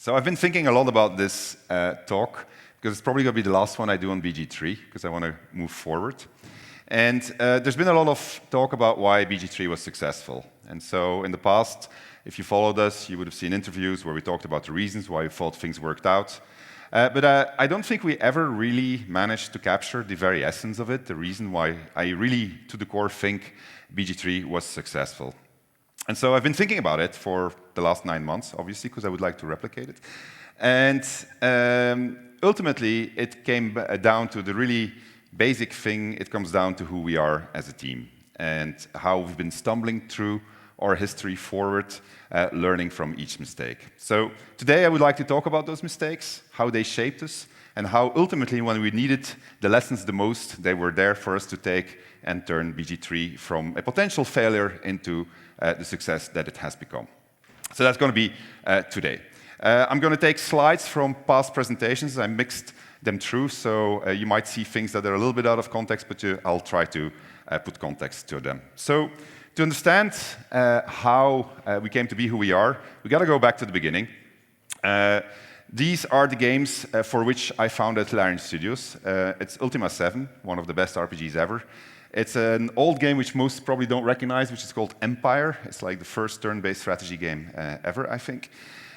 So I've been thinking a lot about this talk, because it's probably going to be the last one I do on BG3, because I want to move forward. And there's been a lot of talk about why BG3 was successful. And so in the past, if you followed us, you would have seen interviews where we talked about the reasons why we thought things worked out. But I don't think we ever really managed to capture the very essence of it, the reason why I really, to the core, think BG3 was successful. And so I've been thinking about it for the last 9 months, obviously, because I would like to replicate it. And ultimately, it came down to the really basic thing. It comes down to who we are as a team and how we've been stumbling through our history forward, learning from each mistake. So today I would like to talk about those mistakes, how they shaped us, and how ultimately, when we needed the lessons the most, they were there for us to take and turn BG3 from a potential failure into the success that it has become. So that's going to be today. I'm going to take slides from past presentations. I mixed them through, so you might see things that are a little bit out of context, but I'll try to put context to them. So to understand how we came to be who we are, we got to go back to the beginning. These are the games for which I founded Larian Studios. It's Ultima 7, one of the best RPGs ever. It's an old game which most probably don't recognize, which is called Empire. It's like the first turn-based strategy game ever, I think.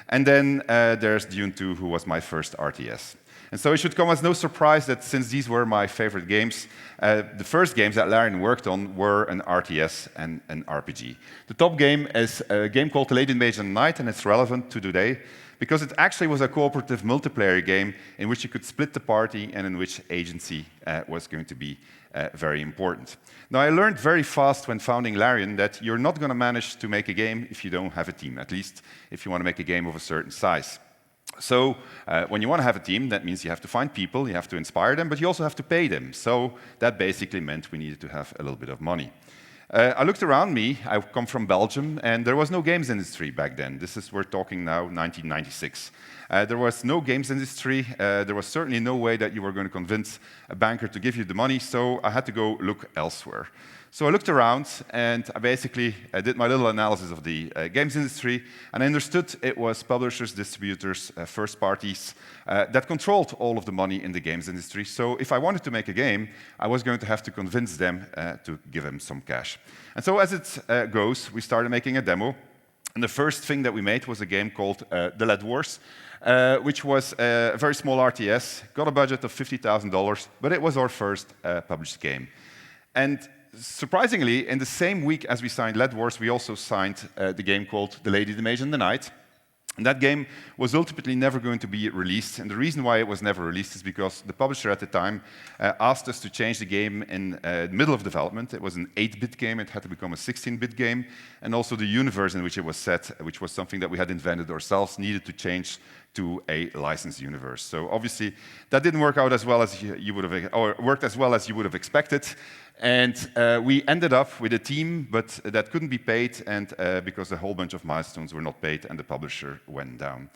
And then there's Dune 2, who was my first RTS. And so it should come as no surprise that since these were my favorite games, the first games that Larian worked on were an RTS and an RPG. The top game is a game called The Lady in the Mage and the Knight, and it's relevant to today because it actually was a cooperative multiplayer game in which you could split the party and in which agency was going to be very important. Now, I learned very fast when founding Larian that you're not going to manage to make a game if you don't have a team, at least if you want to make a game of a certain size. So when you want to have a team, that means you have to find people, you have to inspire them, but you also have to pay them. So that basically meant we needed to have a little bit of money. I looked around me. I come from Belgium, and there was no games industry back then. We're talking now 1996. There was no games industry. There was certainly no way that you were going to convince a banker to give you the money, so I had to go look elsewhere. So I looked around, and I basically did my little analysis of the games industry, and I understood it was publishers, distributors, first parties that controlled all of the money in the games industry. So if I wanted to make a game, I was going to have to convince them to give them some cash. And so as it goes, we started making a demo, and the first thing that we made was a game called The Lead Wars, which was a very small RTS, got a budget of $50,000, but it was our first published game. And surprisingly, in the same week as we signed Lead Wars, we also signed the game called The Lady, the Mage, and the Knight. And that game was ultimately never going to be released. And the reason why it was never released is because the publisher at the time asked us to change the game in the middle of development. It was an 8-bit game. It had to become a 16-bit game. And also the universe in which it was set, which was something that we had invented ourselves, needed to change to a licensed universe. So obviously, that didn't work out as well as you would have, or worked as well as you would have expected. And we ended up with a team, but that couldn't be paid, and because a whole bunch of milestones were not paid, and the publisher went down.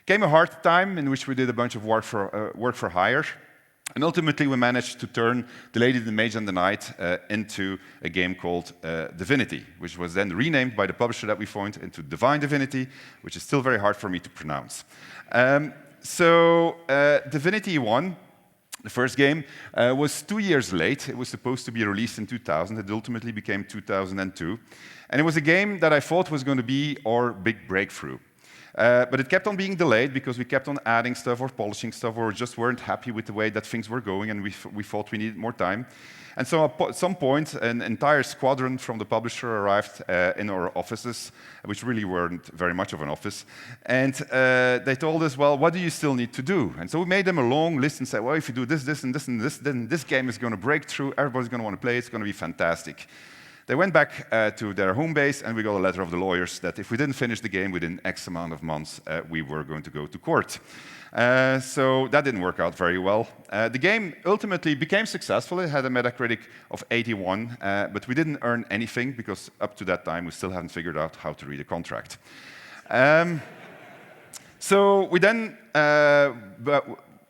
Came a hard time in which we did a bunch of work for hire, and ultimately we managed to turn The Lady, the Mage, and the Knight into a game called Divinity, which was then renamed by the publisher that we found into Divine Divinity, which is still very hard for me to pronounce. So Divinity 1, the first game, was 2 years late. It was supposed to be released in 2000. It ultimately became 2002. And it was a game that I thought was going to be our big breakthrough. But it kept on being delayed because we kept on adding stuff or polishing stuff, or just weren't happy with the way that things were going, and we thought we needed more time. And so at some point, an entire squadron from the publisher arrived in our offices, which really weren't very much of an office. And they told us, well, what do you still need to do? And so we made them a long list and said, well, if you do this, this, and this, and this, then this game is going to break through. Everybody's going to want to play it. It's going to be fantastic. They went back to their home base, and we got a letter of the lawyers that if we didn't finish the game within X amount of months, we were going to go to court. So that didn't work out very well. The game ultimately became successful. It had a Metacritic of 81, but we didn't earn anything because up to that time, we still haven't figured out how to read a contract. So we then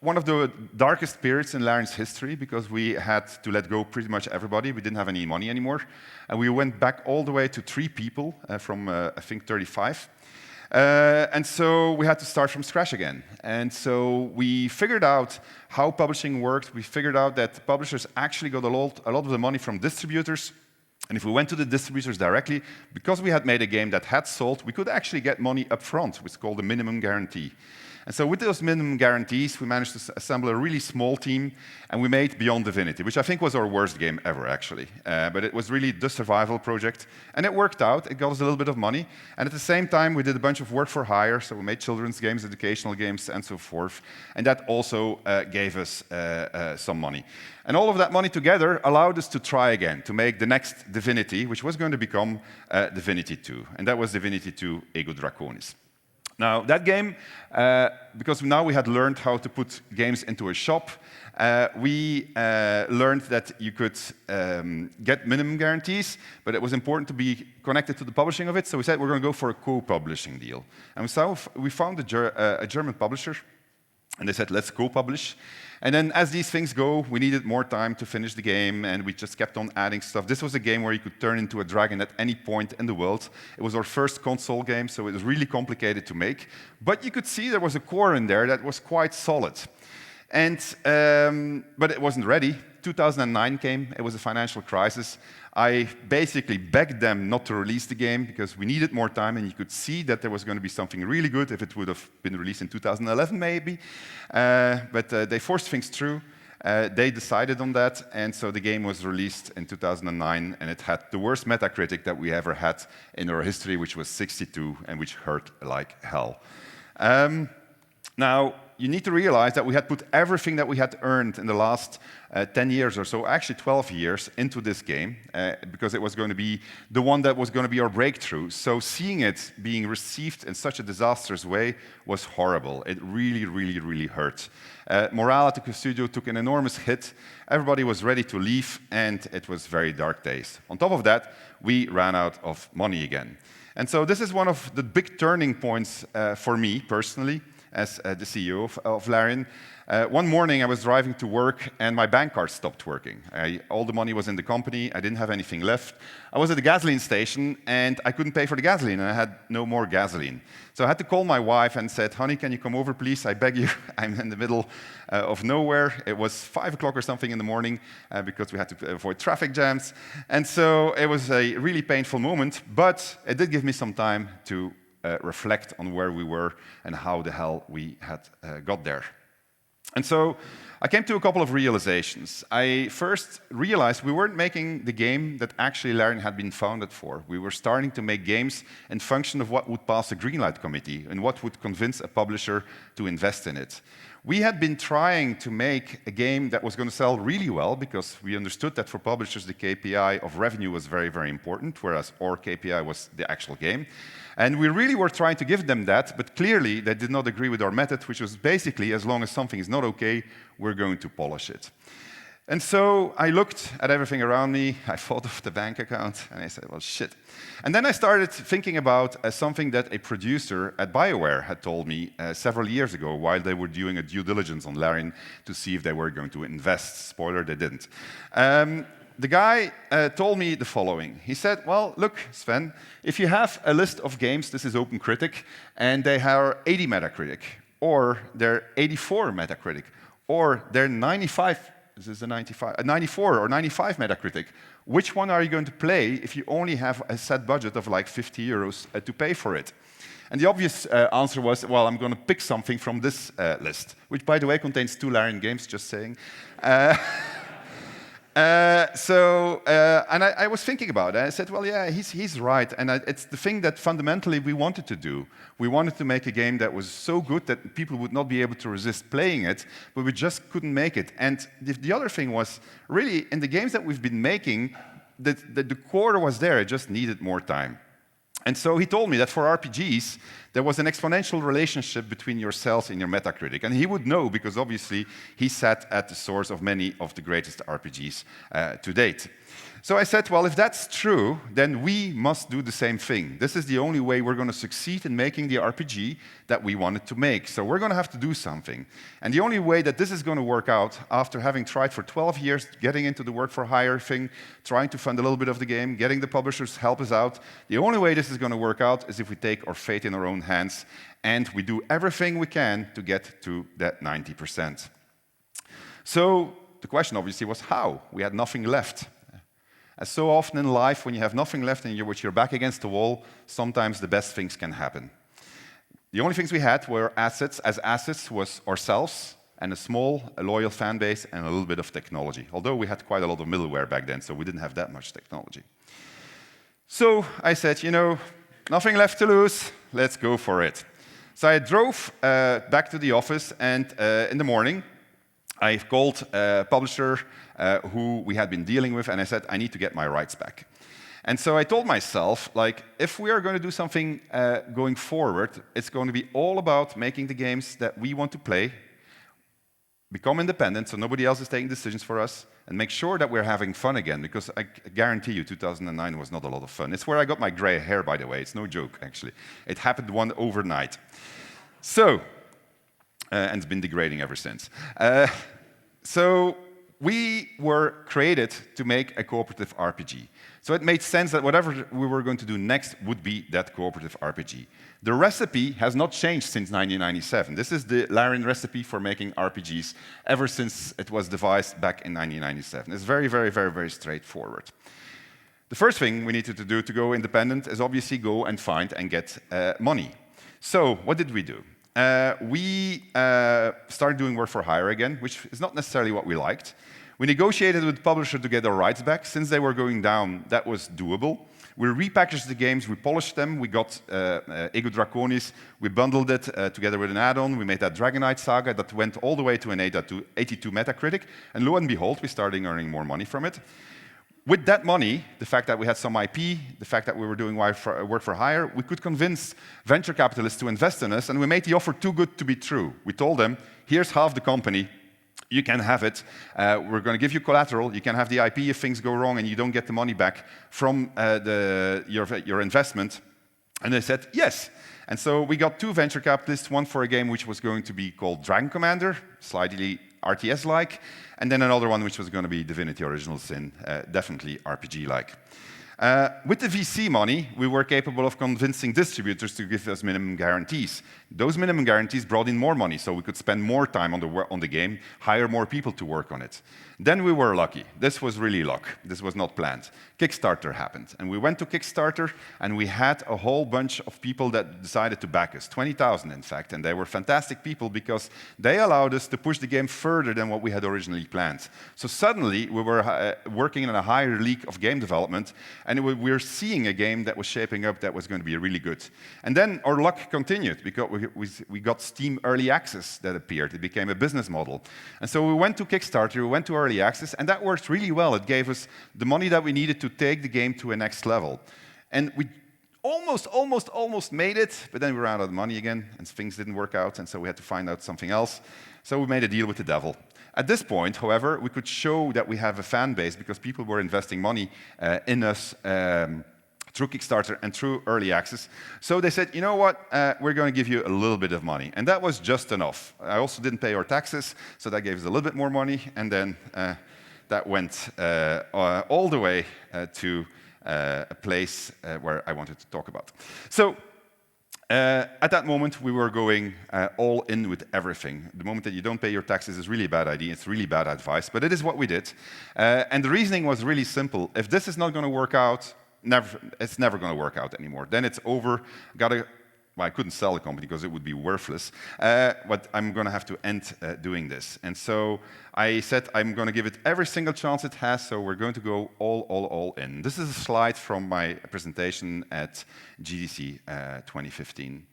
one of the darkest periods in Larian's history because we had to let go pretty much everybody. We didn't have any money anymore. And we went back all the way to 3 people from, I think, 35. And so we had to start from scratch again. And so we figured out how publishing worked. We figured out that publishers actually got a lot of the money from distributors. And if we went to the distributors directly, because we had made a game that had sold, we could actually get money up front, which is called the minimum guarantee. And so with those minimum guarantees, we managed to assemble a really small team, and we made Beyond Divinity, which I think was our worst game ever, actually. But it was really the survival project, and it worked out. It got us a little bit of money. And at the same time, we did a bunch of work for hire, so we made children's games, educational games, and so forth. And that also gave us some money. And all of that money together allowed us to try again, to make the next Divinity, which was going to become Divinity 2. And that was Divinity 2 Ego Draconis. Now, that game, because now we had learned how to put games into a shop, we learned that you could get minimum guarantees, but it was important to be connected to the publishing of it, so we said we're going to go for a co-publishing deal. And so we found a German publisher, and they said, let's co-publish. And then as these things go, we needed more time to finish the game, and we just kept on adding stuff. This was a game where you could turn into a dragon at any point in the world. It was our first console game, so it was really complicated to make. But you could see there was a core in there that was quite solid. And, but it wasn't ready. 2009 came, it was a financial crisis. I basically begged them not to release the game because we needed more time, and you could see that there was going to be something really good if it would have been released in 2011 maybe. But they forced things through. They decided on that, and so the game was released in 2009, and it had the worst Metacritic that we ever had in our history, which was 62, and which hurt like hell. Now, you need to realize that we had put everything that we had earned in the last 10 years or so, actually 12 years, into this game, because it was going to be the one that was going to be our breakthrough. So seeing it being received in such a disastrous way was horrible. It really, really, really hurt. Morale at the studio took an enormous hit. Everybody was ready to leave, and it was very dark days. On top of that, we ran out of money again. And so this is one of the big turning points for me personally, as the CEO of Larian. One morning I was driving to work and my bank card stopped working. All the money was in the company, I didn't have anything left. I was at the gasoline station and I couldn't pay for the gasoline and I had no more gasoline. So I had to call my wife and said, honey, can you come over please? I beg you, I'm in the middle of nowhere. It was 5 o'clock or something in the morning because we had to avoid traffic jams. And so it was a really painful moment, but it did give me some time to reflect on where we were and how the hell we had got there. And so I came to a couple of realizations. I first realized we weren't making the game that actually Larian had been founded for. We were starting to make games in function of what would pass a greenlight committee and what would convince a publisher to invest in it. We had been trying to make a game that was going to sell really well because we understood that for publishers the KPI of revenue was very, very important, whereas our KPI was the actual game. And we really were trying to give them that, but clearly they did not agree with our method, which was basically, as long as something is not okay, we're going to polish it. And so I looked at everything around me, I thought of the bank account, and I said, well, shit. And then I started thinking about something that a producer at BioWare had told me several years ago while they were doing a due diligence on Larian to see if they were going to invest. Spoiler, they didn't. The guy told me the following. He said, well, look, Sven, if you have a list of games, this is OpenCritic, and they are 80 Metacritic, or they're 84 Metacritic, or they're 95, this is a 94 or 95 Metacritic, which one are you going to play if you only have a set budget of like 50 euros to pay for it? And the obvious answer was, well, I'm going to pick something from this list, which, by the way, contains 2 Larian games, just saying. And I was thinking about it. I said, well, yeah, he's right. And it's the thing that fundamentally we wanted to do. We wanted to make a game that was so good that people would not be able to resist playing it, but we just couldn't make it. And the other thing was, really, in the games that we've been making, the core was there. It just needed more time. And so he told me that for RPGs, there was an exponential relationship between your sales and your Metacritic. And he would know because obviously he sat at the source of many of the greatest RPGs to date. So I said, well, if that's true, then we must do the same thing. This is the only way we're going to succeed in making the RPG that we wanted to make. So we're going to have to do something. And the only way that this is going to work out, after having tried for 12 years, getting into the work for hire thing, trying to fund a little bit of the game, getting the publishers to help us out, the only way this is going to work out is if we take our fate in our own hands and we do everything we can to get to that 90%. So the question obviously was how? We had nothing left. As so often in life, when you have nothing left and you're back against the wall, sometimes the best things can happen. The only things we had were assets. As assets was ourselves and a loyal fan base and a little bit of technology. Although we had quite a lot of middleware back then, so we didn't have that much technology. So I said, nothing left to lose, let's go for it. So I drove back to the office, and in the morning, I called a publisher who we had been dealing with, and I said, I need to get my rights back. And so I told myself, if we are going to do something going forward, it's going to be all about making the games that we want to play, become independent, so nobody else is taking decisions for us, and make sure that we're having fun again, because I guarantee you 2009 was not a lot of fun. It's where I got my gray hair, by the way. It's no joke, actually. It happened overnight. So, and it's been degrading ever since. So we were created to make a cooperative RPG. So it made sense that whatever we were going to do next would be that cooperative RPG. The recipe has not changed since 1997. This is the Larian recipe for making RPGs ever since it was devised back in 1997. It's very, very, very, very straightforward. The first thing we needed to do to go independent is obviously go and find and get money. So what did we do? We started doing work for hire again, which is not necessarily what we liked. We negotiated with the publisher to get our rights back. Since they were going down, that was doable. We repackaged the games, we polished them, we got Ego Draconis, we bundled it together with an add-on, we made that Dragonite Saga that went all the way to an 82 Metacritic, and lo and behold, we started earning more money from it. With that money, the fact that we had some IP, the fact that we were doing work for hire, we could convince venture capitalists to invest in us, and we made the offer too good to be true. We told them, here's half the company, you can have it, we're going to give you collateral, you can have the IP if things go wrong and you don't get the money back from your investment. And they said, yes. And so we got two venture capitalists, one for a game which was going to be called Dragon Commander, slightly RTS-like, and then another one which was going to be Divinity Original Sin, definitely RPG-like. With the VC money, we were capable of convincing distributors to give us minimum guarantees. Those minimum guarantees brought in more money, so we could spend more time on the game, hire more people to work on it. Then we were lucky. This was really luck. This was not planned. Kickstarter happened, and we went to Kickstarter, and we had a whole bunch of people that decided to back us, 20,000 in fact, and they were fantastic people because they allowed us to push the game further than what we had originally planned. So suddenly, we were working in a higher league of game development, and we were seeing a game that was shaping up that was going to be really good. And then our luck continued, because we got Steam Early Access that appeared. It became a business model. And so we went to Kickstarter, we went to Early Access, and that worked really well. It gave us the money that we needed to take the game to a next level. And we almost made it, but then we ran out of money again, and things didn't work out, and so we had to find out something else. So we made a deal with the devil. At this point, however, we could show that we have a fan base because people were investing money in us through Kickstarter and through Early Access. So they said, you know what, we're going to give you a little bit of money. And that was just enough. I also didn't pay our taxes, so that gave us a little bit more money. And then that went all the way to a place where I wanted to talk about. So at that moment, we were going all in with everything. The moment that you don't pay your taxes is really a bad idea. It's really bad advice, but it is what we did. And the reasoning was really simple. If this is not going to work out, it's never going to work out anymore. Then it's over. Well, I couldn't sell the company because it would be worthless, but I'm going to have to end doing this. And so I said I'm going to give it every single chance it has, so we're going to go all in. This is a slide from my presentation at GDC 2015.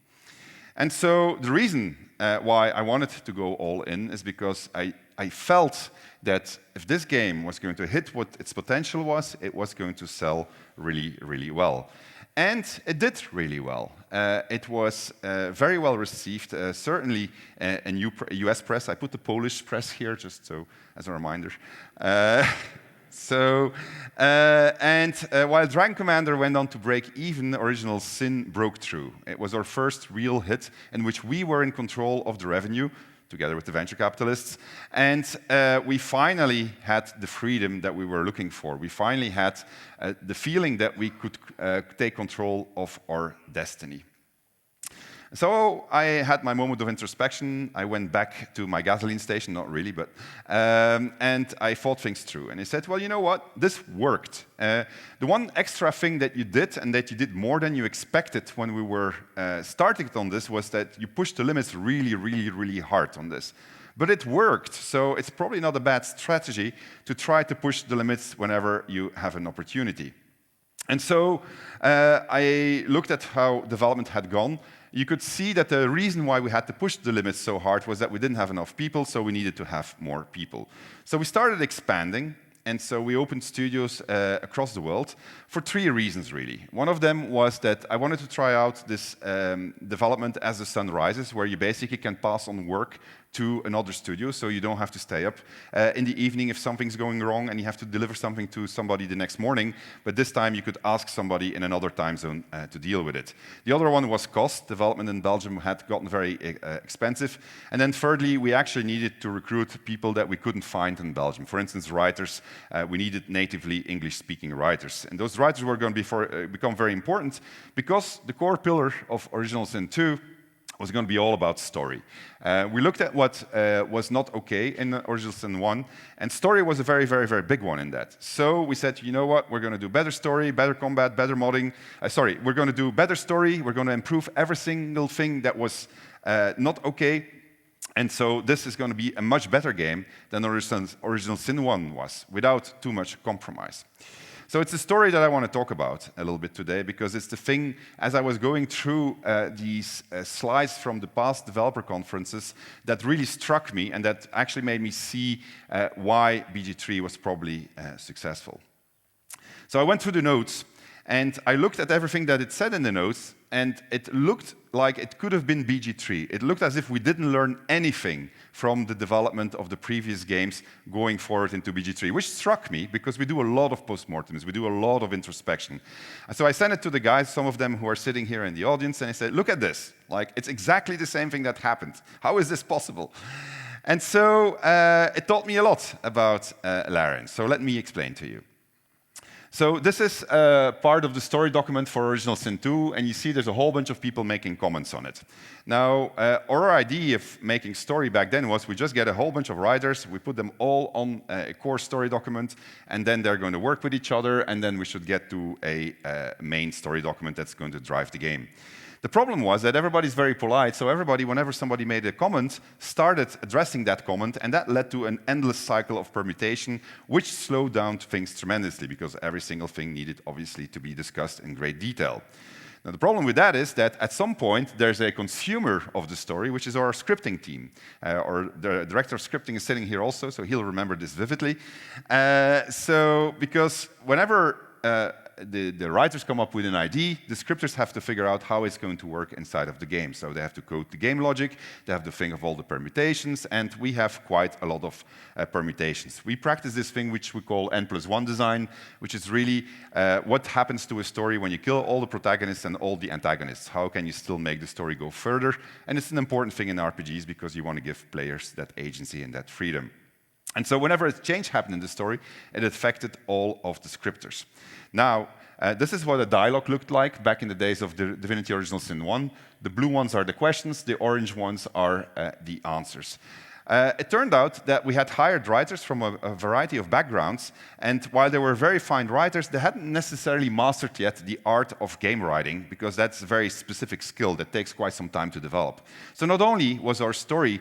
And so the reason why I wanted to go all in is because I felt that if this game was going to hit what its potential was, it was going to sell really, really well. And it did really well. It was very well received, certainly in US press. I put the Polish press here just so as a reminder. While Dragon Commander went on to break even, Original Sin broke through. It was our first real hit in which we were in control of the revenue, together with the venture capitalists, and we finally had the freedom that we were looking for. We finally had the feeling that we could take control of our destiny. So I had my moment of introspection. I went back to my gasoline station, not really, but, and I thought things through. And I said, well, you know what? This worked. The one extra thing that you did, and that you did more than you expected when we were starting on this, was that you pushed the limits really, really, really hard on this. But it worked, so it's probably not a bad strategy to try to push the limits whenever you have an opportunity. And so I looked at how development had gone. You could see that the reason why we had to push the limits so hard was that we didn't have enough people, so we needed to have more people. So we started expanding, and so we opened studios across the world for 3 reasons, really. One of them was that I wanted to try out this development as the sun rises, where you basically can pass on work to another studio, so you don't have to stay up in the evening if something's going wrong and you have to deliver something to somebody the next morning, but this time you could ask somebody in another time zone to deal with it. The other one was cost. Development in Belgium had gotten very expensive. And then thirdly, we actually needed to recruit people that we couldn't find in Belgium. For instance, writers. We needed natively English-speaking writers. And those writers were going to become very important because the core pillar of Original Sin 2 was going to be all about story. We looked at what was not okay in Original Sin 1, and story was a very, very, very big one in that. So we said, you know what, we're going to do better story, better combat, better modding. We're going to do better story, we're going to improve every single thing that was not okay, and so this is going to be a much better game than Original Sin 1 was, without too much compromise. So it's a story that I want to talk about a little bit today, because it's the thing, as I was going through these slides from the past developer conferences, that really struck me and that actually made me see why BG3 was probably successful. So I went through the notes, and I looked at everything that it said in the notes, and it looked like it could have been BG3. It looked as if we didn't learn anything from the development of the previous games going forward into BG3, which struck me because we do a lot of postmortems, we do a lot of introspection. And so I sent it to the guys, some of them who are sitting here in the audience, and I said, look at this. Like, it's exactly the same thing that happened. How is this possible? And so it taught me a lot about Larian. So let me explain to you. So this is part of the story document for Original Sin 2, and you see there's a whole bunch of people making comments on it. Now, our idea of making story back then was we just get a whole bunch of writers, we put them all on a core story document, and then they're going to work with each other, and then we should get to a main story document that's going to drive the game. The problem was that everybody's very polite, so everybody, whenever somebody made a comment, started addressing that comment, and that led to an endless cycle of permutation, which slowed down things tremendously, because every single thing needed, obviously, to be discussed in great detail. Now, the problem with that is that at some point, there's a consumer of the story, which is our scripting team. Or the director of scripting is sitting here also, so he'll remember this vividly. Because whenever the writers come up with an idea, the scripters have to figure out how it's going to work inside of the game. So they have to code the game logic, they have to think of all the permutations, and we have quite a lot of permutations. We practice this thing which we call N+1 design, which is really what happens to a story when you kill all the protagonists and all the antagonists. How can you still make the story go further? And it's an important thing in RPGs because you want to give players that agency and that freedom. And so whenever a change happened in the story, it affected all of the scripters. Now, this is what a dialogue looked like back in the days of the Divinity Original Sin 1. The blue ones are the questions, the orange ones are the answers. It turned out that we had hired writers from a variety of backgrounds, and while they were very fine writers, they hadn't necessarily mastered yet the art of game writing, because that's a very specific skill that takes quite some time to develop. So not only was our story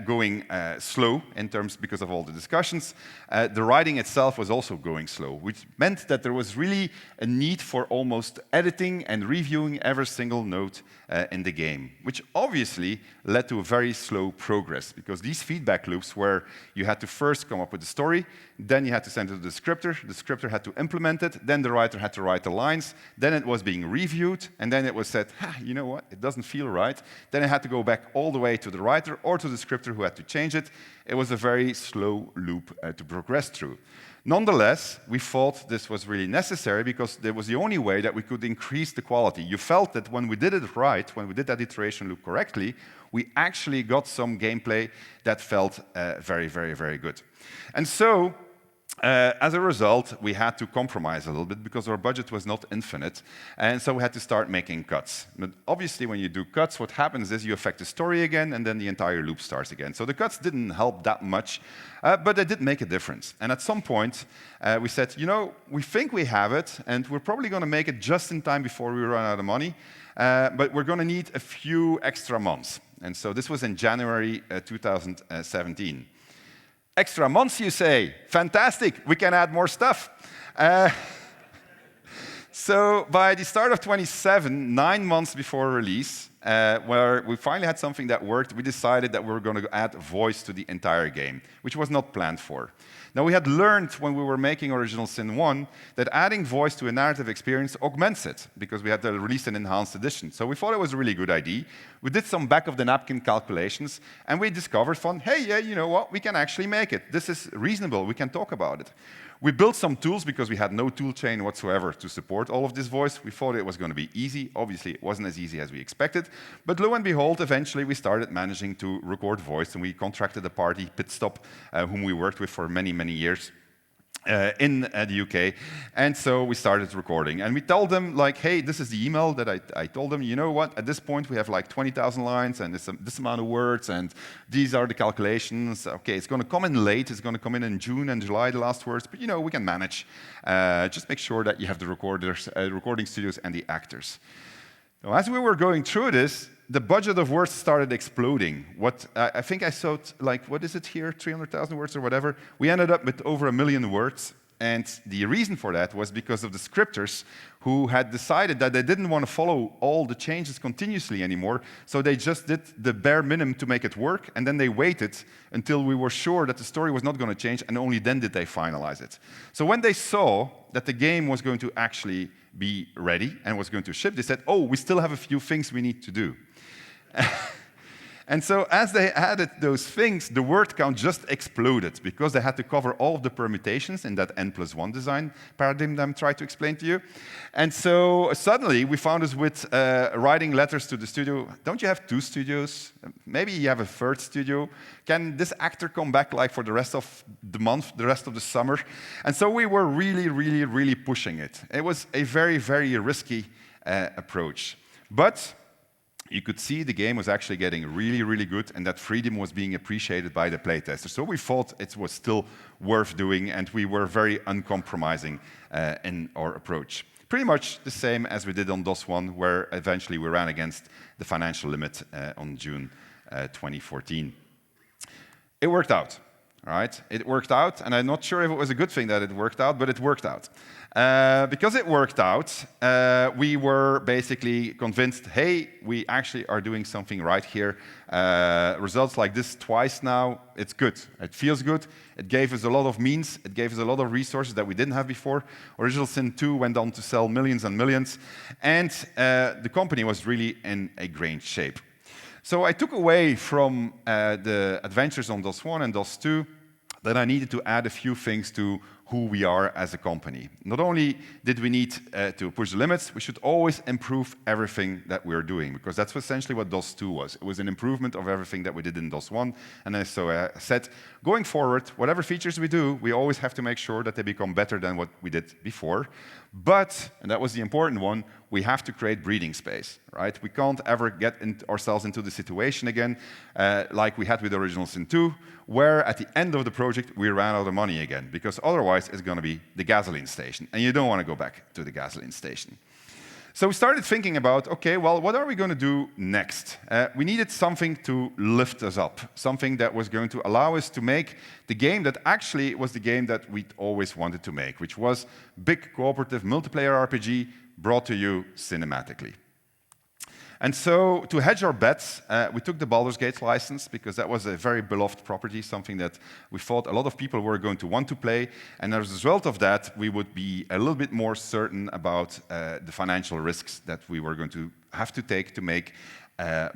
going slow in terms because of all the discussions, the writing itself was also going slow, which meant that there was really a need for almost editing and reviewing every single note in the game, which obviously led to a very slow progress, because these feedback loops where you had to first come up with the story, then you had to send it to the scripter had to implement it, then the writer had to write the lines, then it was being reviewed, and then it was said, you know what, it doesn't feel right. Then it had to go back all the way to the writer or to the scripter who had to change it. It was a very slow loop to progress through. Nonetheless, we thought this was really necessary because it was the only way that we could increase the quality. You felt that when we did it right, when we did that iteration loop correctly, we actually got some gameplay that felt very, very, very good. And so, as a result, we had to compromise a little bit because our budget was not infinite, and so we had to start making cuts. But obviously, when you do cuts, what happens is you affect the story again, and then the entire loop starts again. So the cuts didn't help that much, but they did make a difference. And at some point, we said, you know, we think we have it, and we're probably going to make it just in time before we run out of money, but we're going to need a few extra months. And so this was in January 2017. Extra months, you say? Fantastic, we can add more stuff. So by the start of 27, 9 months before release, where we finally had something that worked, we decided that we were going to add voice to the entire game, which was not planned for. Now, we had learned when we were making Original Sin 1 that adding voice to a narrative experience augments it, because we had to release an enhanced edition. So we thought it was a really good idea. We did some back-of-the-napkin calculations, and we discovered, hey, yeah, you know what? We can actually make it. This is reasonable. We can talk about it. We built some tools because we had no tool chain whatsoever to support all of this voice. We thought it was going to be easy. Obviously, it wasn't as easy as we expected. But lo and behold, eventually we started managing to record voice, and we contracted a party, Pitstop, whom we worked with for many, many years. In the UK, and so we started recording. And we told them, like, hey, this is the email that I told them, you know what, at this point we have like 20,000 lines and this amount of words, and these are the calculations. Okay, it's going to come in late, it's going to come in June and July, the last words, but you know, we can manage. Just make sure that you have the recorders, recording studios and the actors. Now, as we were going through this, the budget of words started exploding. I think I saw, like, what is it here, 300,000 words or whatever? We ended up with over 1 million words, and the reason for that was because of the scripters who had decided that they didn't want to follow all the changes continuously anymore, so they just did the bare minimum to make it work, and then they waited until we were sure that the story was not going to change, and only then did they finalize it. So when they saw that the game was going to actually be ready and was going to ship, they said, oh, we still have a few things we need to do. And so as they added those things, the word count just exploded because they had to cover all of the permutations in that N+1 design paradigm that I tried to explain to you. And so suddenly we found us with writing letters to the studio. Don't you have 2 studios? Maybe you have a 3rd studio. Can this actor come back like for the rest of the month, the rest of the summer? And so we were really, really, really pushing it. It was a very, very risky approach. But you could see the game was actually getting really, really good, and that freedom was being appreciated by the playtesters. So we thought it was still worth doing, and we were very uncompromising in our approach. Pretty much the same as we did on DOS 1, where eventually we ran against the financial limit on June 2014. It worked out. All right, it worked out, and I'm not sure if it was a good thing that it worked out, but it worked out. Because it worked out, we were basically convinced, hey, we actually are doing something right here. Results like this twice now, it's good. It feels good. It gave us a lot of means. It gave us a lot of resources that we didn't have before. Original Sin 2 went on to sell millions and millions, and the company was really in a great shape. So I took away from the adventures on DOS 1 and DOS 2 that I needed to add a few things to who we are as a company. Not only did we need to push the limits, we should always improve everything that we're doing, because that's essentially what DOS 2 was. It was an improvement of everything that we did in DOS 1. And so I said, going forward, whatever features we do, we always have to make sure that they become better than what we did before. But, and that was the important one, we have to create breathing space, right? We can't ever get ourselves into the situation again like we had with Original Sin 2, where at the end of the project we ran out of money again, because otherwise it's going to be the gasoline station, and you don't want to go back to the gasoline station. So we started thinking about, okay, well, what are we going to do next? We needed something to lift us up, something that was going to allow us to make the game that actually was the game that we'd always wanted to make, which was big cooperative multiplayer RPG brought to you cinematically. And so, to hedge our bets, we took the Baldur's Gate license, because that was a very beloved property, something that we thought a lot of people were going to want to play. And as a result of that, we would be a little bit more certain about the financial risks that we were going to have to take to make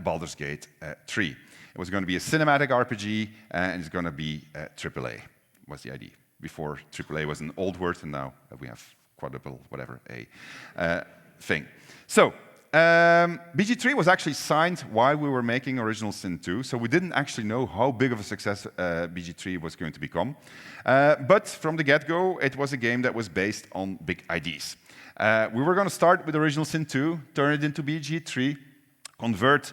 Baldur's Gate 3. It was going to be a cinematic RPG, and it's going to be AAA, was the idea. before AAA was an old word, and now we have quadruple, whatever, a thing. So, BG3 was actually signed while we were making Original Sin 2, so we didn't actually know how big of a success BG3 was going to become. But from the get-go, it was a game that was based on big ideas. We were going to start with Original Sin 2, turn it into BG3, convert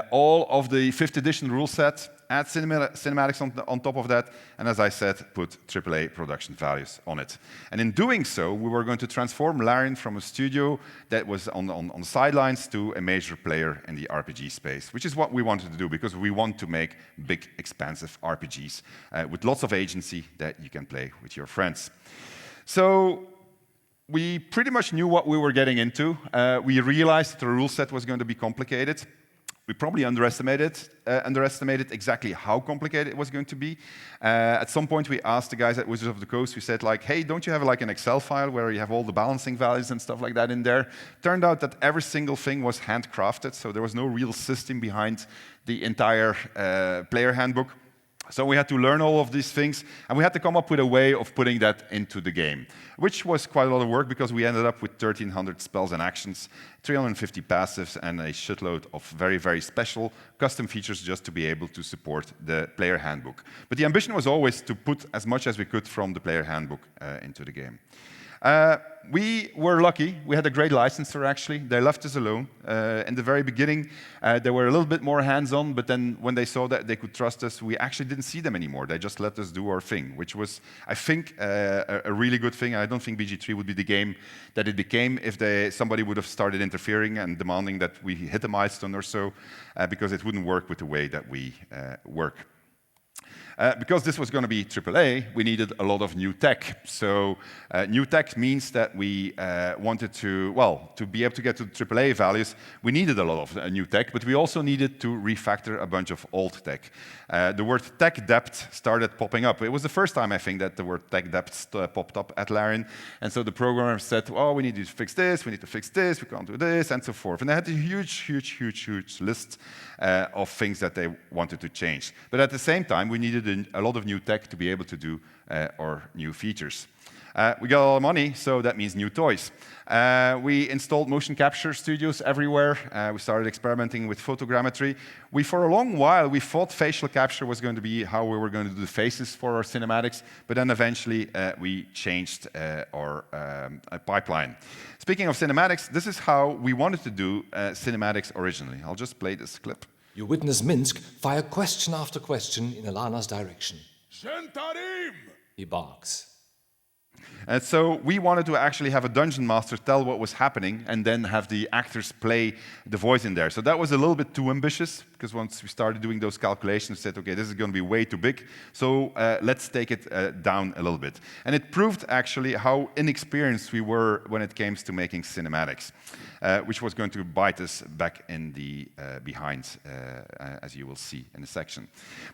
all of the 5th edition rule set, add cinematics on top of that, and as I said, put AAA production values on it. And in doing so, we were going to transform Larian from a studio that was on the sidelines to a major player in the RPG space, which is what we wanted to do, because we want to make big, expansive RPGs with lots of agency that you can play with your friends. So we pretty much knew what we were getting into. We realized that the rule set was going to be complicated. We probably underestimated exactly how complicated it was going to be. At some point, we asked the guys at Wizards of the Coast, we said, like, hey, don't you have like an Excel file where you have all the balancing values and stuff like that in there? Turned out that every single thing was handcrafted, so there was no real system behind the entire player handbook. So we had to learn all of these things, and we had to come up with a way of putting that into the game, which was quite a lot of work because we ended up with 1,300 spells and actions, 350 passives, and a shitload of very, very special custom features just to be able to support the player handbook. But the ambition was always to put as much as we could from the player handbook into the game. We were lucky. We had a great licensor, actually. They left us alone. In the very beginning, they were a little bit more hands-on, but then when they saw that they could trust us, we actually didn't see them anymore. They just let us do our thing, which was, I think, a really good thing. I don't think BG3 would be the game that it became if somebody would have started interfering and demanding that we hit a milestone or so, because it wouldn't work with the way that we work. Because this was going to be AAA, we needed a lot of new tech. So new tech means that we wanted to, well, to be able to get to AAA values, we needed a lot of new tech, but we also needed to refactor a bunch of old tech. The word tech debt started popping up. It was the first time, I think, that the word tech debt popped up at Larian. And so the programmer said, oh, we need to fix this, we need to fix this, we can't do this, and so forth. And they had a huge list of things that they wanted to change. But at the same time, we needed a lot of new tech to be able to do our new features. We got a lot of money, so that means new toys. We installed motion capture studios everywhere. We started experimenting with photogrammetry. For a long while, we thought facial capture was going to be how we were going to do the faces for our cinematics, but then eventually we changed our pipeline. Speaking of cinematics, this is how we wanted to do cinematics originally. I'll just play this clip. You witness Vincke fire question after question in Alana's direction. He barks. And so we wanted to actually have a dungeon master tell what was happening and then have the actors play the voice in there. So that was a little bit too ambitious, because once we started doing those calculations, we said, okay, this is going to be way too big, so let's take it down a little bit. And it proved actually how inexperienced we were when it came to making cinematics, which was going to bite us back in the behind, as you will see in the section.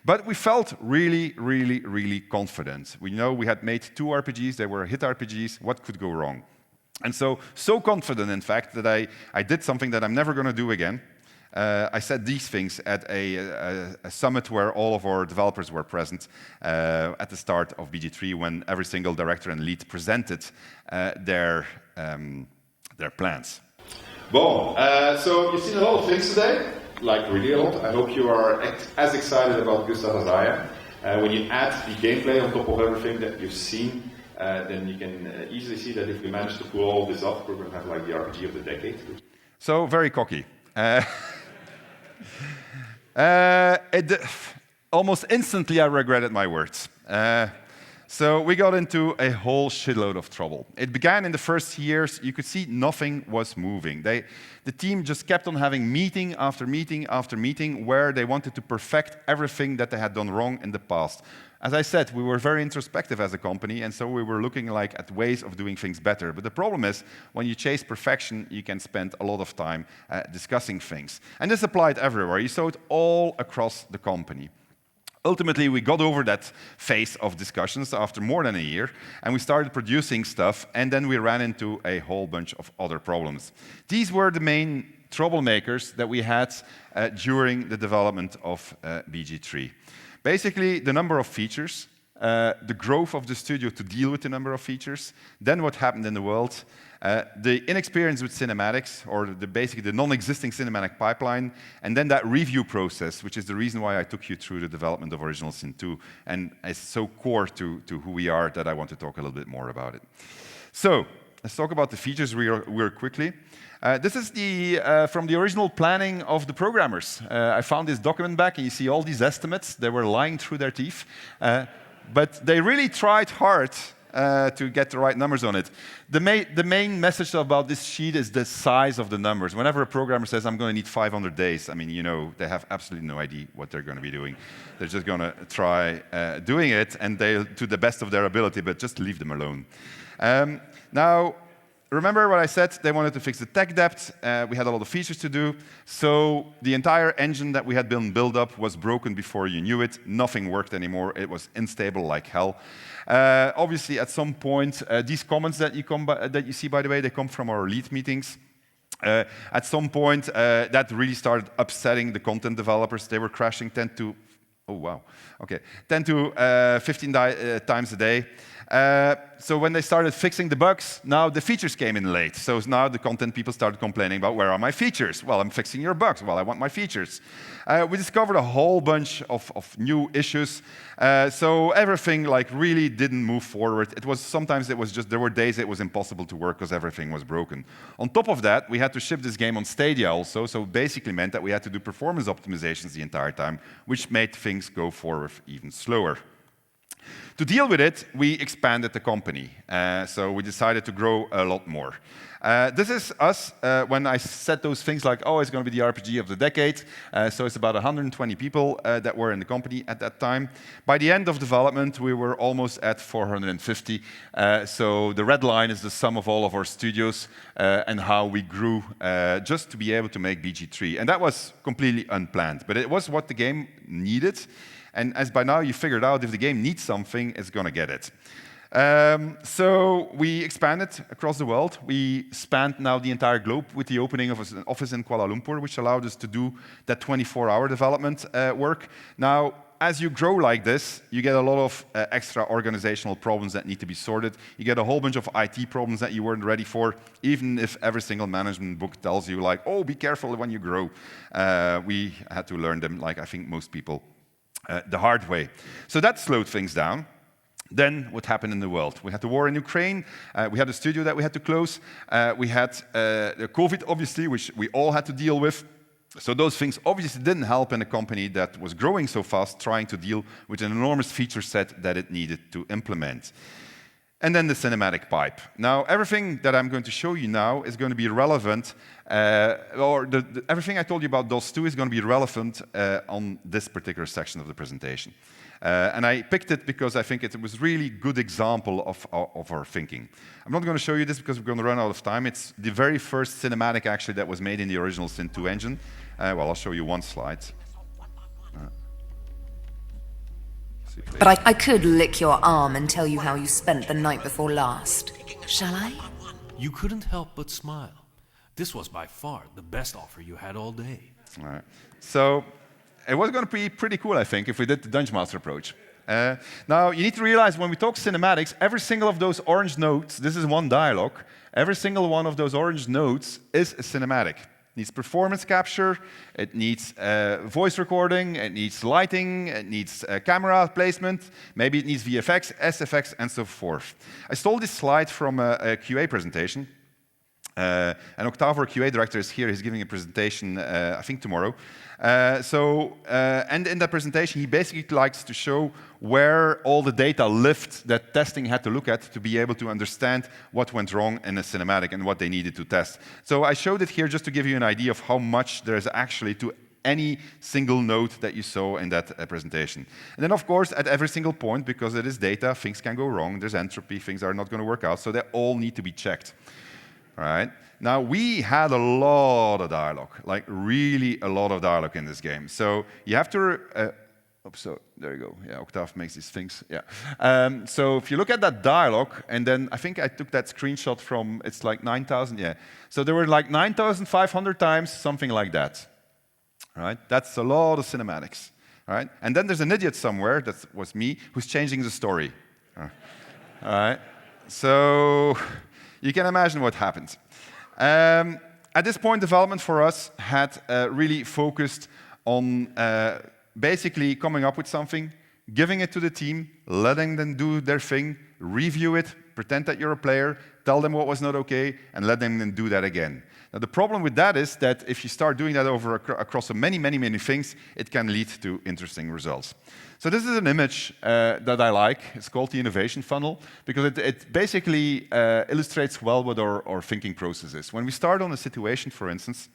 But we felt really confident. We know we had made 2 RPGs, they were hit RPGs, what could go wrong? And so confident, in fact, that I did something that I'm never going to do again. I said these things at a summit where all of our developers were present at the start of BG3, when every single director and lead presented their plans. Bon, so you've seen a lot of things today, like really a lot. I hope you are as excited about Gustav as I am. When you add the gameplay on top of everything that you've seen, then you can easily see that if we manage to pull all this off, we're going to have like the RPG of the decade. So very cocky. Almost instantly I regretted my words. So we got into a whole shitload of trouble. It began in the first years. You could see nothing was moving. The team just kept on having meeting after meeting after meeting where they wanted to perfect everything that they had done wrong in the past. As I said, we were very introspective as a company, and so we were looking at ways of doing things better. But the problem is, when you chase perfection, you can spend a lot of time discussing things. And this applied everywhere. You saw it all across the company. Ultimately, we got over that phase of discussions after more than a year, and we started producing stuff, and then we ran into a whole bunch of other problems. These were the main troublemakers that we had during the development of BG3. Basically, the number of features, the growth of the studio to deal with the number of features, then what happened in the world, the inexperience with cinematics, or basically the non-existing cinematic pipeline, and then that review process, which is the reason why I took you through the development of Original Sin 2, and it's so core to who we are that I want to talk a little bit more about it. So, let's talk about the features real quickly. This is from the original planning of the programmers. I found this document back, and you see all these estimates. They were lying through their teeth. But they really tried hard to get the right numbers on it. The main message about this sheet is the size of the numbers. Whenever a programmer says, I'm going to need 500 days, I mean, you know, they have absolutely no idea what they're going to be doing. They're just going to try doing it, and they to the best of their ability, but just leave them alone. Now, remember what I said? They wanted to fix the tech debt. We had a lot of features to do. So the entire engine that we had been built up was broken before you knew it. Nothing worked anymore. It was unstable like hell. Obviously, at some point, these comments that you see, by the way, they come from our lead meetings. At some point, that really started upsetting the content developers. They were crashing 10 to 15 times a day. So when they started fixing the bugs, now the features came in late. So now the content people started complaining about, where are my features? Well, I'm fixing your bugs. Well, I want my features. We discovered a whole bunch of new issues. So everything really didn't move forward. Sometimes there were days it was impossible to work because everything was broken. On top of that, we had to ship this game on Stadia also. So basically meant that we had to do performance optimizations the entire time, which made things go forward even slower. To deal with it, we expanded the company. So we decided to grow a lot more. This is us when I said those things like, oh, it's going to be the RPG of the decade. So it's about 120 people that were in the company at that time. By the end of development, we were almost at 450. So the red line is the sum of all of our studios and how we grew just to be able to make BG3. And that was completely unplanned. But it was what the game needed. And as by now you figured out, if the game needs something, it's going to get it. So we expanded across the world. We spanned now the entire globe with the opening of an office in Kuala Lumpur, which allowed us to do that 24-hour development work. Now, as you grow like this, you get a lot of extra organizational problems that need to be sorted. You get a whole bunch of IT problems that you weren't ready for, even if every single management book tells you, like, oh, be careful when you grow. We had to learn them, like I think most people, the hard way. So that slowed things down. Then what happened in the world? We had the war in Ukraine. We had a studio that we had to close. We had the COVID, obviously, which we all had to deal with. So those things obviously didn't help in a company that was growing so fast, trying to deal with an enormous feature set that it needed to implement. And then the cinematic pipe. Now, everything that I'm going to show you now is going to be relevant, everything I told you about DOS 2 is going to be relevant on this particular section of the presentation. And I picked it because I think it was a really good example of our thinking. I'm not going to show you this because we're going to run out of time. It's the very first cinematic, actually, that was made in the original Sin 2 engine. Well, I'll show you one slide. But I could lick your arm and tell you how you spent the night before last. Shall I? You couldn't help but smile. This was by far the best offer you had all day. All right. So it was going to be pretty cool, I think, if we did the Dungeon Master approach. Now, you need to realize when we talk cinematics, every single of those orange notes, this is one dialogue, every single one of those orange notes is a cinematic. It needs performance capture, it needs voice recording, it needs lighting, it needs camera placement, maybe it needs VFX, SFX, and so forth. I stole this slide from a QA presentation. And Octave, our QA director, is here. He's giving a presentation, I think, tomorrow. And in that presentation, he basically likes to show where all the data lived that testing had to look at to be able to understand what went wrong in a cinematic and what they needed to test. So I showed it here just to give you an idea of how much there is actually to any single note that you saw in that presentation. And then, of course, at every single point, because it is data, things can go wrong. There's entropy, things are not going to work out, so they all need to be checked. All right. Now, we had a lot of dialogue, like really a lot of dialogue in this game. So you have to... so there you go. Yeah, Octave makes these things. Yeah. So if you look at that dialogue, and then I think I took that screenshot from, it's like 9,000, yeah. So there were like 9,500 times, something like that. Right? That's a lot of cinematics. All right? And then there's an idiot somewhere, that was me, who's changing the story. All right? So you can imagine what happened. At this point, development for us had really focused on basically coming up with something, giving it to the team, letting them do their thing, review it, pretend that you're a player, tell them what was not okay, and let them then do that again. Now, the problem with that is that if you start doing that across many, many, many things, it can lead to interesting results. So this is an image that I like. It's called the innovation funnel, because it basically illustrates well what our thinking process is. When we start on a situation, for instance,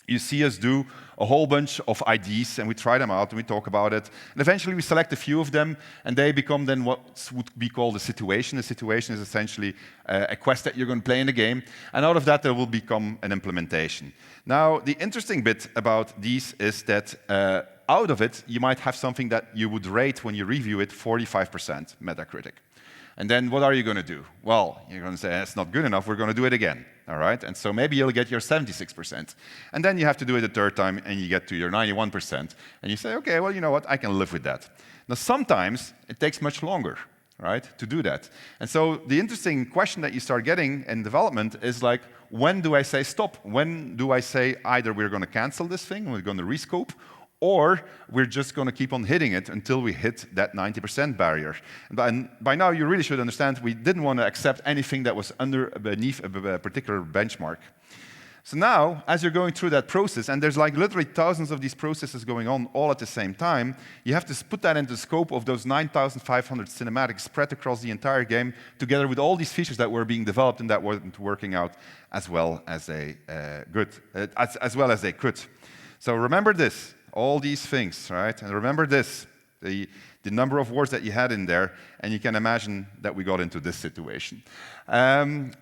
you see us do a whole bunch of ideas, and we try them out, and we talk about it. And eventually, we select a few of them, and they become then what would be called a situation. A situation is essentially a quest that you're going to play in the game, and out of that, there will become an implementation. Now, the interesting bit about these is that out of it, you might have something that you would rate when you review it 45% Metacritic. And then what are you going to do? Well, you're going to say, it's not good enough, we're going to do it again. All right? And so maybe you'll get your 76%. And then you have to do it a third time, and you get to your 91%. And you say, okay, well, you know what? I can live with that. Now, sometimes it takes much longer, right, to do that. And so the interesting question that you start getting in development is like, when do I say stop? When do I say either we're going to cancel this thing, we're going to rescope, or we're just going to keep on hitting it until we hit that 90% barrier. And by now, you really should understand we didn't want to accept anything that was beneath a particular benchmark. So now, as you're going through that process, and there's like literally thousands of these processes going on all at the same time, you have to put that into the scope of those 9,500 cinematics spread across the entire game, together with all these features that were being developed and that weren't working out as well as they could. So remember this. All these things, right? And remember this, the number of words that you had in there, and you can imagine that we got into this situation.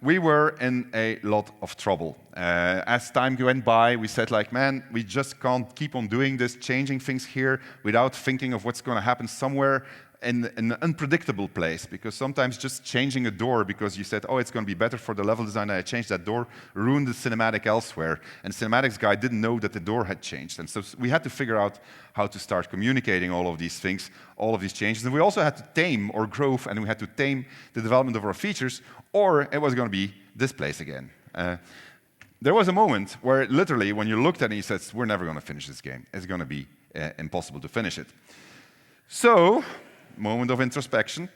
We were in a lot of trouble. As time went by, we said like, man, we just can't keep on doing this, changing things here without thinking of what's going to happen somewhere in an unpredictable place, because sometimes just changing a door because you said, oh, it's going to be better for the level design, and I changed that door, ruined the cinematic elsewhere. And the cinematics guy didn't know that the door had changed. And so we had to figure out how to start communicating all of these things, all of these changes. And we also had to tame our growth, and we had to tame the development of our features, or it was going to be this place again. There was a moment where literally, when you looked at it, you said, we're never going to finish this game. It's going to be impossible to finish it. So, moment of introspection.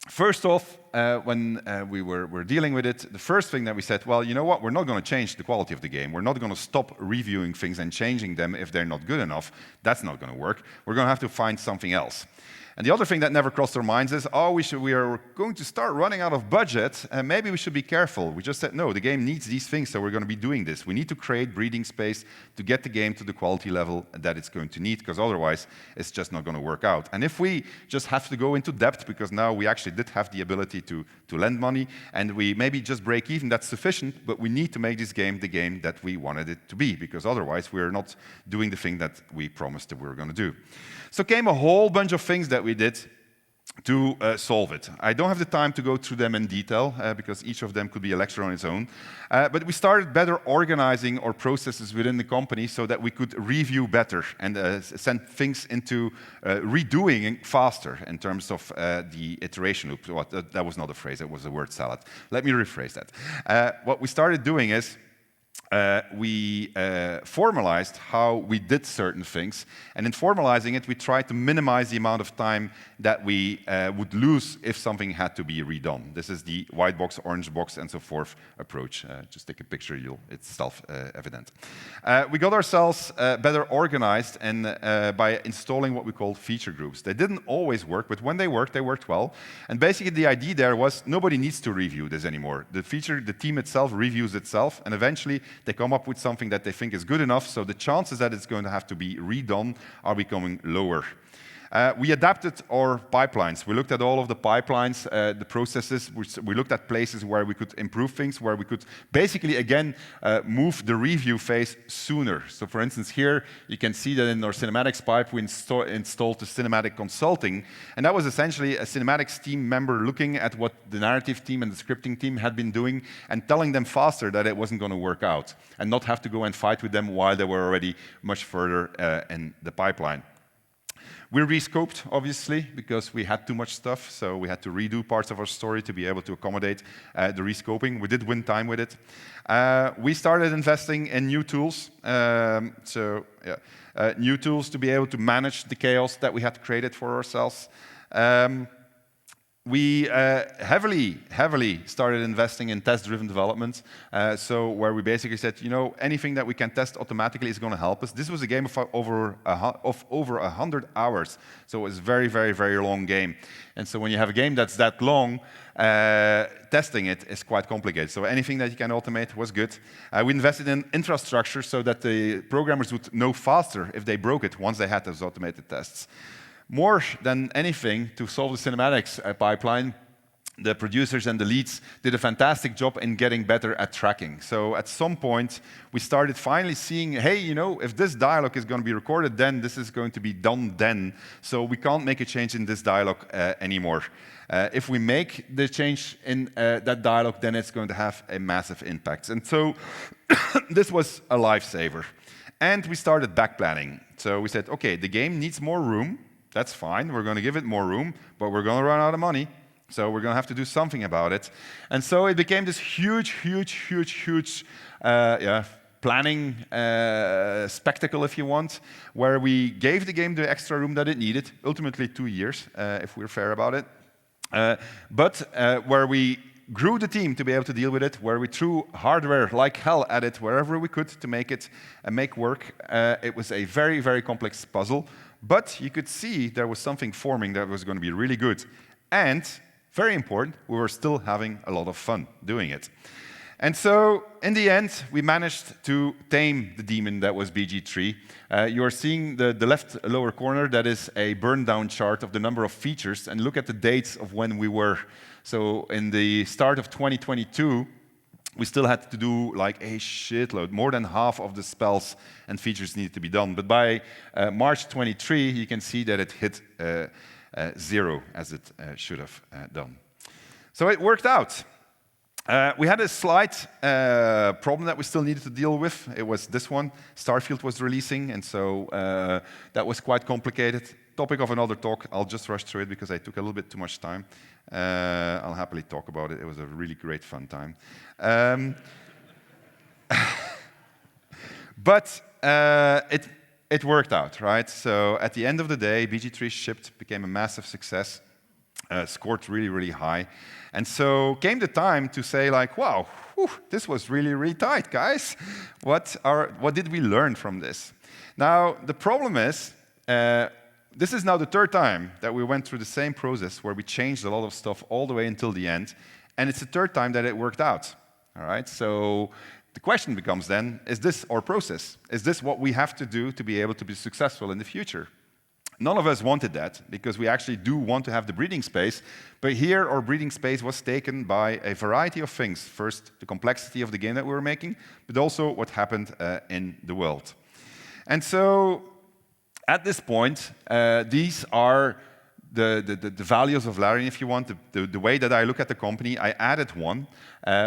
First off, when we were dealing with it, the first thing that we said, well, you know what, we're not going to change the quality of the game. We're not going to stop reviewing things and changing them if they're not good enough. That's not going to work. We're going to have to find something else. And the other thing that never crossed our minds is, oh, we are going to start running out of budget, and maybe we should be careful. We just said, no, the game needs these things, so we're going to be doing this. We need to create breathing space to get the game to the quality level that it's going to need, because otherwise it's just not going to work out. And if we just have to go into depth, because now we actually did have the ability to lend money, and we maybe just break even, that's sufficient, but we need to make this game the game that we wanted it to be, because otherwise we're not doing the thing that we promised that we were going to do. So came a whole bunch of things that we did to solve it. I don't have the time to go through them in detail because each of them could be a lecture on its own. But we started better organizing our processes within the company so that we could review better and send things into redoing faster in terms of the iteration loop. That was not a phrase, it was a word salad. Let me rephrase that. What we started doing is we formalized how we did certain things, and in formalizing it, we tried to minimize the amount of time that we would lose if something had to be redone. This is the white box, orange box, and so forth approach. Just take a picture, it's self-evident. We got ourselves better organized and by installing what we call feature groups. They didn't always work, but when they worked well. And basically the idea there was nobody needs to review this anymore. The team itself reviews itself, and eventually they come up with something that they think is good enough, so the chances that it's going to have to be redone are becoming lower. We adapted our pipelines. We looked at all of the pipelines, the processes. We looked at places where we could improve things, where we could basically, again, move the review phase sooner. So for instance, here you can see that in our cinematics pipe, we installed the cinematic consulting. And that was essentially a cinematics team member looking at what the narrative team and the scripting team had been doing and telling them faster that it wasn't going to work out and not have to go and fight with them while they were already much further in the pipeline. We rescoped, obviously, because we had too much stuff, so we had to redo parts of our story to be able to accommodate the rescoping. We did win time with it. We started investing in new tools, new tools to be able to manage the chaos that we had created for ourselves. We heavily started investing in test-driven development, so where we basically said, you know, anything that we can test automatically is going to help us. This was a game of over 100 hours, so it was a very, very, very long game. And so when you have a game that's that long, testing it is quite complicated. So anything that you can automate was good. We invested in infrastructure so that the programmers would know faster if they broke it once they had those automated tests. More than anything, to solve the cinematics pipeline, the producers and the leads did a fantastic job in getting better at tracking. So at some point, we started finally seeing, hey, you know, if this dialogue is going to be recorded, then this is going to be done then. So we can't make a change in this dialogue anymore. If we make the change in that dialogue, then it's going to have a massive impact. And so this was a lifesaver. And we started backplanning. So we said, okay, the game needs more room. That's fine, we're going to give it more room, but we're going to run out of money, so we're going to have to do something about it. And so it became this huge planning spectacle, if you want, where we gave the game the extra room that it needed, ultimately 2 years, if we're fair about it, but where we grew the team to be able to deal with it, where we threw hardware like hell at it wherever we could to make it make work. It was a very, very complex puzzle. But you could see there was something forming that was going to be really good. And, very important, we were still having a lot of fun doing it. And so, in the end, we managed to tame the demon that was BG3. You are seeing the left lower corner, that is a burn-down chart of the number of features, and look at the dates of when we were. So, in the start of 2022, we still had to do like a shitload. More than half of the spells and features needed to be done. But by March 23, you can see that it hit 0, as it should have done. So it worked out. We had a slight problem that we still needed to deal with. It was this one. Starfield was releasing, and so that was quite complicated. Topic of another talk. I'll just rush through it because I took a little bit too much time. I'll happily talk about it. It was a really great fun time. But it worked out, right? So at the end of the day, BG3 shipped, became a massive success, scored really, really high. And so came the time to say like, wow, whew, this was really, really tight, guys. What did we learn from this? Now, the problem is, this is now the third time that we went through the same process where we changed a lot of stuff all the way until the end, and it's the third time that it worked out. All right, so the question becomes then, is this our process? Is this what we have to do to be able to be successful in the future? None of us wanted that, because we actually do want to have the breathing space, but here our breathing space was taken by a variety of things. First, the complexity of the game that we were making, but also what happened in the world. And so, at this point, these are the values of Larian, if you want, the way that I look at the company. I added one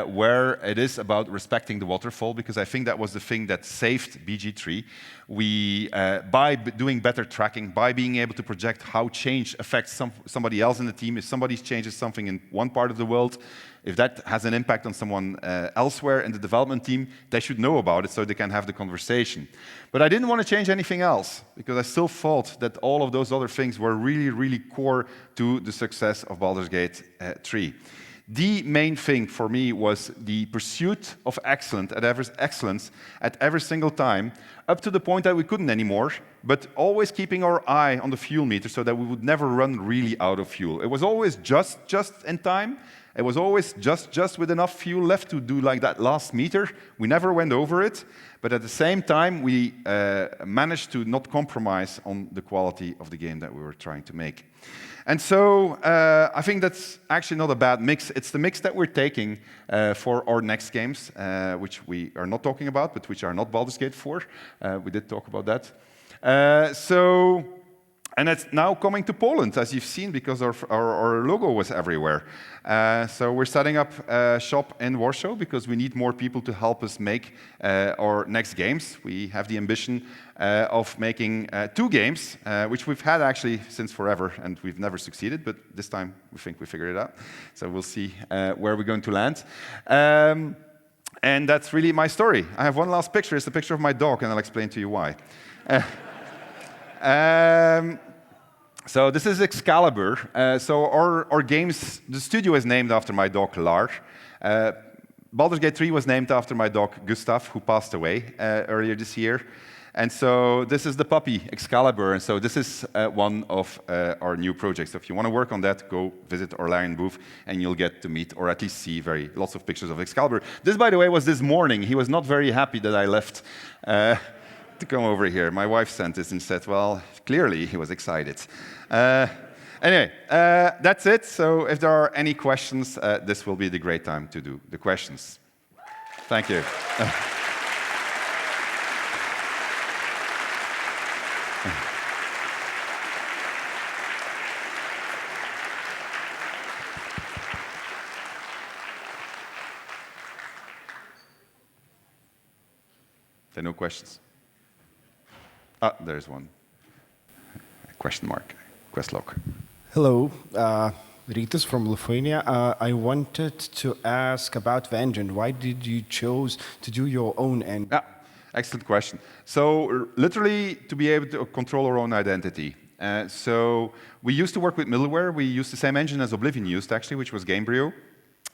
where it is about respecting the waterfall, because I think that was the thing that saved BG3. We, by doing better tracking, by being able to project how change affects somebody else in the team, if somebody changes something in one part of the world, if that has an impact on someone elsewhere in the development team, they should know about it so they can have the conversation. But I didn't want to change anything else, because I still thought that all of those other things were really, really core to the success of Baldur's Gate 3. The main thing for me was the pursuit of excellence at every single time, up to the point that we couldn't anymore, but always keeping our eye on the fuel meter so that we would never run really out of fuel. It was always just in time. It was always just with enough fuel left to do like that last meter. We never went over it, but at the same time, we managed to not compromise on the quality of the game that we were trying to make. And so I think that's actually not a bad mix. It's the mix that we're taking for our next games, which we are not talking about, but which are not Baldur's Gate 4. We did talk about that. And it's now coming to Poland, as you've seen, because our logo was everywhere. So we're setting up a shop in Warsaw because we need more people to help us make our next games. We have the ambition of making 2 games, which we've had actually since forever, and we've never succeeded, but this time we think we figured it out. So we'll see where we're going to land. And that's really my story. I have one last picture. It's a picture of my dog, and I'll explain to you why. So this is Excalibur. So our games, the studio is named after my dog Lar. Baldur's Gate 3 was named after my dog Gustav, who passed away earlier this year. And so this is the puppy, Excalibur. And so this is one of our new projects. So if you want to work on that, go visit our Larian booth, and you'll get to meet, or at least see, lots of pictures of Excalibur. This, by the way, was this morning. He was not very happy that I left to come over here. My wife sent this and said, well, clearly he was excited. Anyway, that's it. So if there are any questions, this will be the great time to do the questions. Thank you. There are no questions? There's one. Question mark. Questlog. Hello, Ritus from Lithuania. I wanted to ask about the engine. Why did you choose to do your own engine? Excellent question. So literally to be able to control our own identity. So we used to work with middleware. We used the same engine as Oblivion used, actually, which was Gamebryo.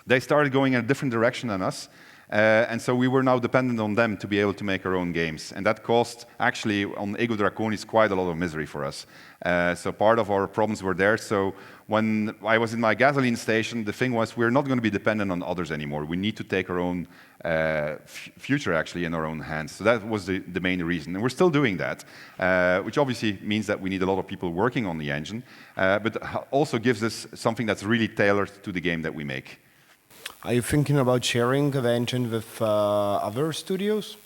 They started going in a different direction than us. And so we were now dependent on them to be able to make our own games. And that caused, actually, on Ego Draconis, quite a lot of misery for us. So part of our problems were there. So when I was in my gasoline station, the thing was, we're not going to be dependent on others anymore. We need to take our own future, actually, in our own hands. So that was the main reason. And we're still doing that, which obviously means that we need a lot of people working on the engine, but also gives us something that's really tailored to the game that we make. Are you thinking about sharing the engine with other studios?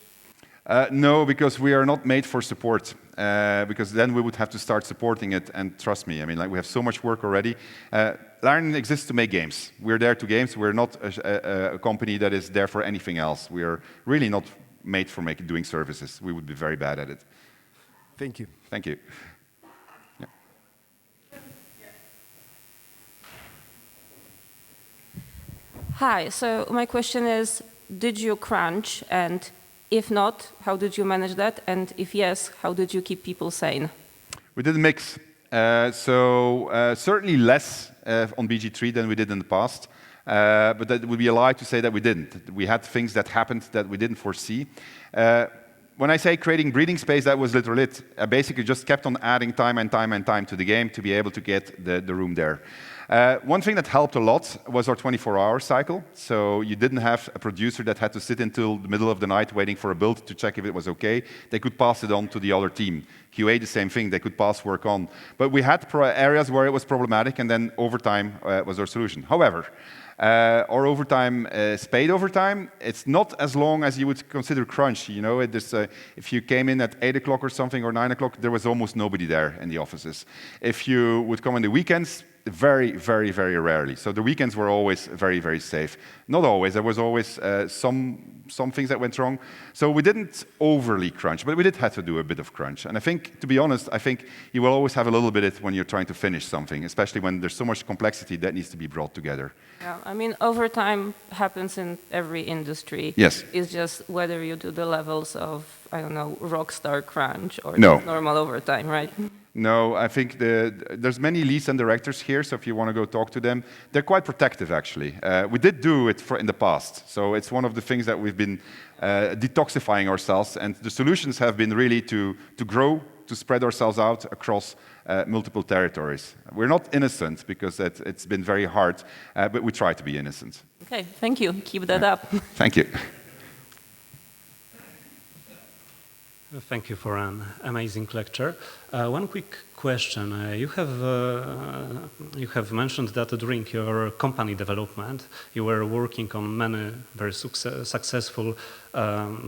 No, because we are not made for support. Because then we would have to start supporting it, and trust me, I mean, like, we have so much work already. Larian exists to make games. We're there to games. We're not a company that is there for anything else. We are really not made for doing services. We would be very bad at it. Thank you. Thank you. Yeah. Hi, so my question is, did you crunch? And if not, how did you manage that? And if yes, how did you keep people sane? We did a mix. Certainly less on BG3 than we did in the past. But that would be a lie to say that we didn't. We had things that happened that we didn't foresee. When I say creating breathing space, that was literally it. I basically just kept on adding time and time and time to the game to be able to get the room there. One thing that helped a lot was our 24-hour cycle. So you didn't have a producer that had to sit until the middle of the night waiting for a build to check if it was okay. They could pass it on to the other team. QA, the same thing. They could pass work on. But we had areas where it was problematic, and then overtime was our solution. However, our overtime is paid overtime. It's not as long as you would consider crunch. You know, if you came in at 8 o'clock or something, or 9 o'clock, there was almost nobody there in the offices. If you would come on the weekends, very, very, very rarely. So the weekends were always very, very safe. Not always. There was always some things that went wrong. So we didn't overly crunch, but we did have to do a bit of crunch. And I think, to be honest, I think you will always have a little bit of it when you're trying to finish something, especially when there's so much complexity that needs to be brought together. Yeah, I mean, overtime happens in every industry. Yes. It's just whether you do the levels of, I don't know, rockstar crunch or No. normal overtime, right? No, I think there's many leads and directors here, so if you want to go talk to them, they're quite protective, actually. We did do it in the past, so it's one of the things that we've been detoxifying ourselves, and the solutions have been really to grow to spread ourselves out across multiple territories. We're not innocent because it's been very hard, but we try to be innocent. Okay, thank you. Keep that up. Thank you. Thank you for an amazing lecture. One quick question. You have mentioned that during your company development, you were working on many very successful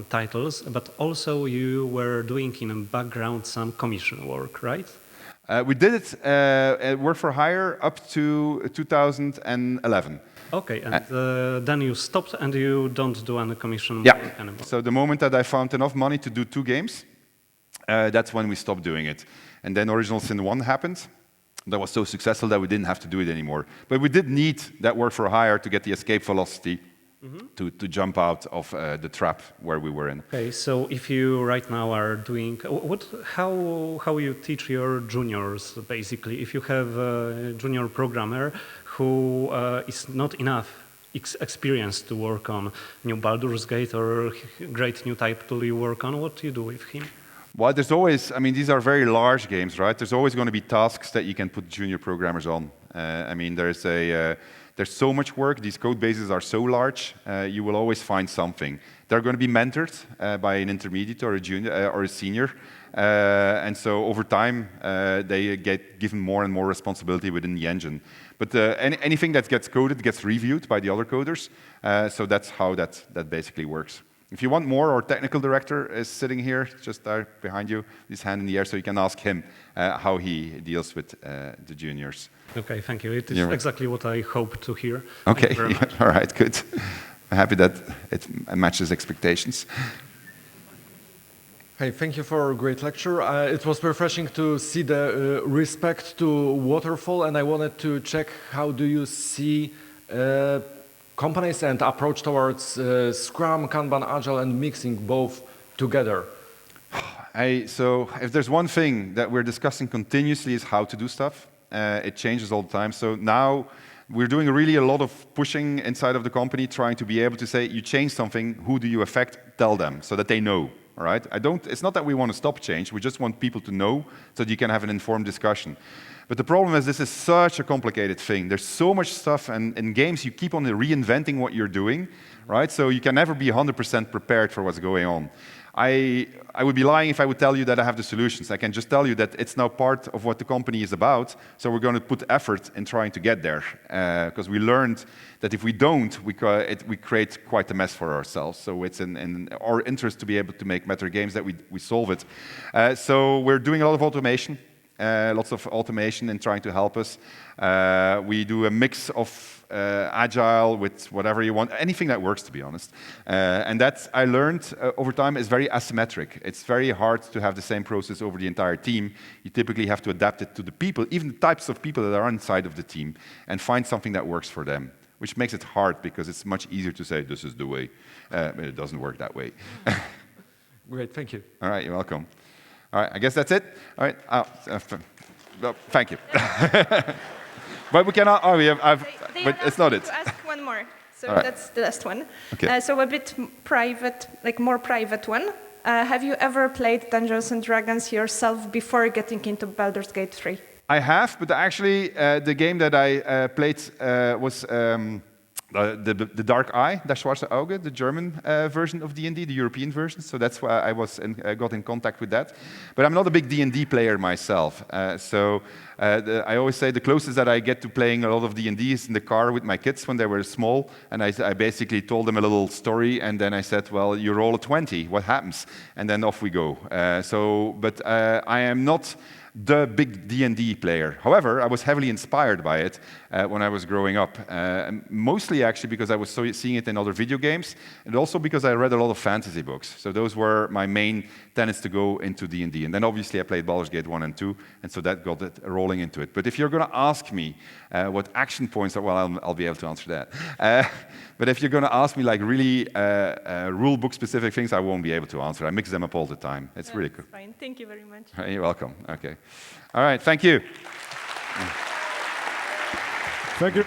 titles, but also you were doing in the background some commission work, right? We did it work for hire up to 2011. Okay, and then you stopped and you don't do any commission Yeah. work anymore. So the moment that I found enough money to do 2 games, that's when we stopped doing it. And then Original Sin 1 happened. That was so successful that we didn't have to do it anymore. But we did need that work for hire to get the escape velocity to jump out of the trap where we were in. Okay, so if you right now are doing, how you teach your juniors, basically, if you have a junior programmer who is not enough experience to work on new Baldur's Gate or great new Tadpole you work on, what do you do with him? Well, there's always, I mean, these are very large games, right? There's always going to be tasks that you can put junior programmers on. I mean, there's so much work. These code bases are so large. You will always find something. They're going to be mentored by an intermediate or a junior or a senior. And so over time, they get given more and more responsibility within the engine. But anything that gets coded gets reviewed by the other coders. So that's how that basically works. If you want more, our technical director is sitting here, just there behind you, his hand in the air, so you can ask him how he deals with the juniors. Okay, thank you. It is exactly what I hope to hear. Okay, all right, good. I'm happy that it matches expectations. Hey, thank you for a great lecture. It was refreshing to see the respect to waterfall, and I wanted to check how do you see companies and approach towards Scrum, Kanban, Agile, and mixing both together? So if there's one thing that we're discussing continuously is how to do stuff. It changes all the time. So now we're doing really a lot of pushing inside of the company, trying to be able to say, you change something, who do you affect? Tell them so that they know. All right? It's not that we want to stop change. We just want people to know so that you can have an informed discussion. But the problem is this is such a complicated thing. There's so much stuff, and in games you keep on reinventing what you're doing, right? So you can never be 100% prepared for what's going on. I would be lying if I would tell you that I have the solutions. I can just tell you that it's now part of what the company is about, so we're going to put effort in trying to get there. Because we learned that if we don't, we create quite a mess for ourselves. So it's in our interest to be able to make better games that we solve it. So we're doing a lot of automation. Lots of automation in trying to help us. We do a mix of agile with whatever you want, anything that works, to be honest. And that, I learned over time, is very asymmetric. It's very hard to have the same process over the entire team. You typically have to adapt it to the people, even the types of people that are inside of the team, and find something that works for them, which makes it hard because it's much easier to say, this is the way. But it doesn't work that way. Great, thank you. All right, you're welcome. All right, I guess that's it. All right, well, thank you. But we cannot. Oh, we have. But it's not it. To ask one more. So All right. that's the last one. Okay. So a bit private, like more private one. Have you ever played Dungeons and Dragons yourself before getting into Baldur's Gate 3? I have, but actually, the game that I played was. The Dark Eye, Das Schwarze Auge, the German version of D&D, the European version. So that's why I got in contact with that. But I'm not a big D&D player myself. I always say the closest that I get to playing a lot of D&D is in the car with my kids when they were small. And I basically told them a little story. And then I said, well, you roll a 20, what happens? And then off we go. But I am not the big D&D player. However, I was heavily inspired by it when I was growing up. Mostly actually because I was seeing it in other video games, and also because I read a lot of fantasy books. So those were my main tenets to go into D&D. And then obviously I played Baldur's Gate 1 and 2, and so that got it rolling into it. But if you're going to ask me what action points are, well, I'll be able to answer that. But if you're going to ask me like really rule book specific things, I won't be able to answer. I mix them up all the time. It's really cool. Fine, thank you very much. You're welcome. Okay. All right, thank you. Thank you.